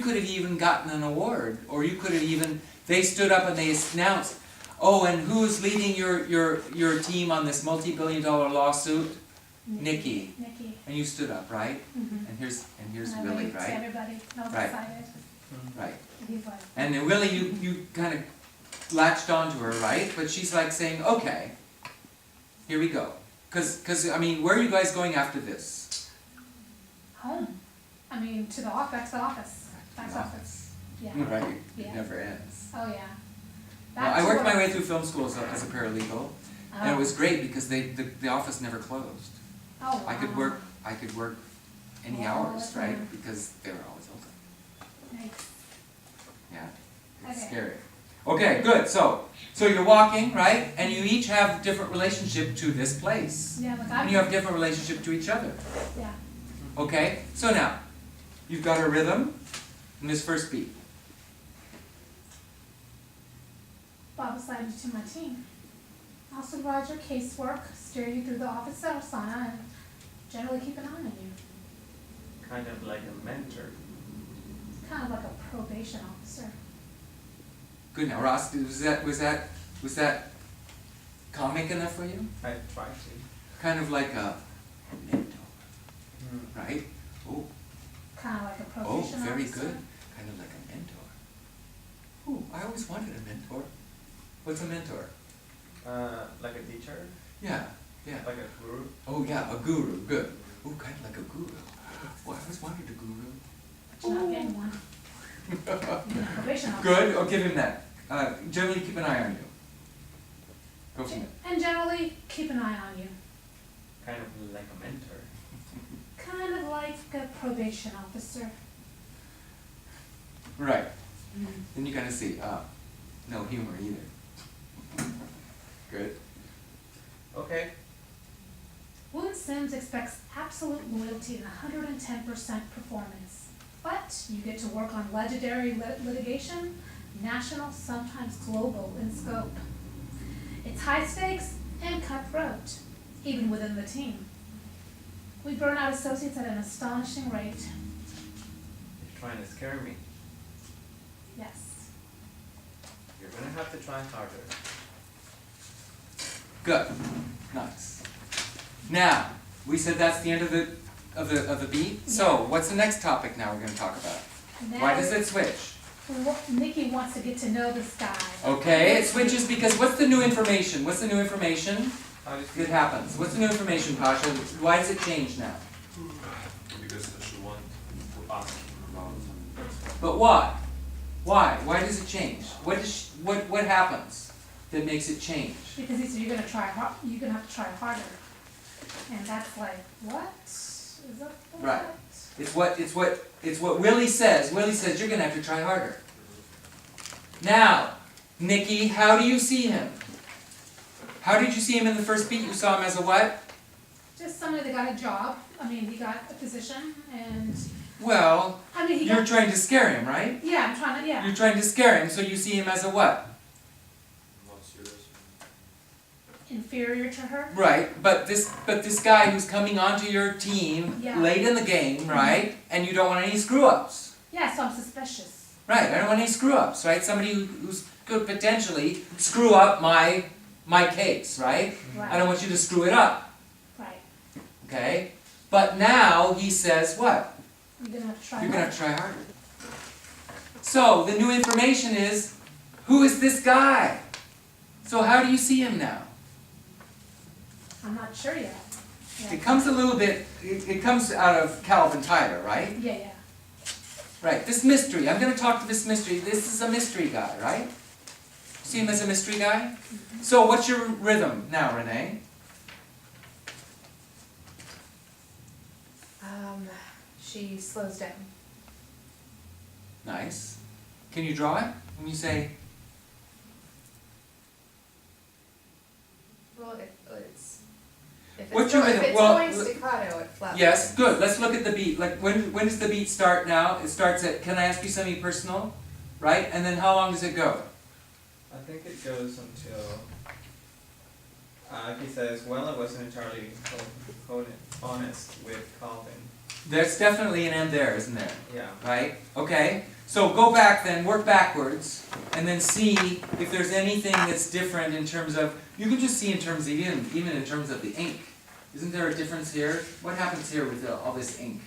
could have even gotten an award, or you could have even, they stood up and they announced, oh, and who's leading your team on this multi-billion-dollar lawsuit? Nikki. And you stood up, right? Mm-hmm. And here's Willie, right? Everybody else Right. excited. Right. He's like, And then Willie, you kind of latched onto her, right? But she's like saying, okay, here we go. Because I mean, where are you guys going after this? home. I mean, to the office, back to the office. Back to the office. Yeah. Right. Yeah. It never ends. Oh, yeah. Well, I worked my way through film school as a paralegal, and it Oh. was great because the office never closed. Oh, wow. I could work any Oh, hours, that's right? nice. Because they were always open. Nice. Yeah, it's Okay. scary. Okay, good. So you're walking, right? And you each have different relationship to this place, Yeah, like and you have different relationship to each other. Yeah. Okay. So now you've got a rhythm in this first beat. Bob assigned you to my team. I'll supervise your casework, steer you through the office sauna, and generally keep an eye on you. Kind of like a mentor. Kind of like a probation officer. Good. Now, Ross, was that comic enough for you? I try to. Kind of like a mentor, Mm. right? Oh, Kind of like a oh, probation very officer. good. Kind of like a mentor. Ooh, I always wanted a mentor. What's a mentor? Like a teacher, Yeah, yeah. like a guru. Oh, yeah, a guru. Good. Ooh, kind of like a guru. Boy, I always wanted a guru. But you're not getting one. You're a probation officer. Good. I'll give him that. Generally, keep an eye on you. Go from it. And generally, keep an eye on you. Kind of like a mentor. Kind of like a probation officer. Right. Then you kind of see, no humor either. Good. Okay. Woon Sims expects absolute loyalty and 110% performance. But you get to work on legendary litigation, national, sometimes global in scope. It's high stakes and cutthroat, even within the team. We burn out associates at an astonishing rate. You're trying to scare me. Yes. You're gonna have to try harder. Good. Nice. Now, we said that's the end of the beat. So, what's the next topic now we're going to talk about? Now Why does it switch? Nikki wants to get to know this guy. Okay, it switches because what's the new information? What's the new information How does that happens? What's the new information, Pasha? Why does it change now? Because she want to ask about But why? Why? Why does it change? What happens that makes it change? Because he said you're gonna try hard. You're gonna have to try harder, and that's like what? Is that what? Right. It's what Willie says. Willie says you're gonna have to try harder. Now, Nikki, how do you see him? How did you see him in the first beat? You saw him as a what? Just somebody that got a job. I mean, he got a position, and Well, I mean, he you're got. trying to scare him, right? Yeah, I'm trying to. Yeah. You're trying to scare him, so you see him as a what? not serious. Inferior to her. Right, but this guy who's coming onto your team Yeah. late in the game, right? And you don't want any screw-ups. Yeah, so I'm suspicious. Right, I don't want any screw-ups, right? Somebody who's could potentially screw up my case, right? Right. I don't want you to screw it up, Right. okay? But now he says what? You're gonna have to try. You're gonna harder. have to try harder. So the new information is, who is this guy? So how do you see him now? I'm not sure yet. Yeah. It comes a little bit, it comes out of Calvin Tyler, right? Yeah, yeah. Right, this mystery, I'm gonna talk to this mystery, this is a mystery guy, right? See him as a mystery guy? So what's your rhythm now, Renee? She slows down. Nice. Can you draw it? When you say, Well, it's if What's your rhythm? if it's Well, going staccato, it flaps. yes, good, let's look at the beat. Like, when does the beat start now? It starts at, can I ask you something personal? Right? And then how long does it go? I think it goes until he says, well, I wasn't entirely honest with Calvin. There's definitely an end there, isn't there? Yeah. Right? Okay. So go back then, work backwards, and then see if there's anything that's different in terms of, you can just see in terms of, even in terms of the ink. Isn't there a difference here? What happens here with all this ink?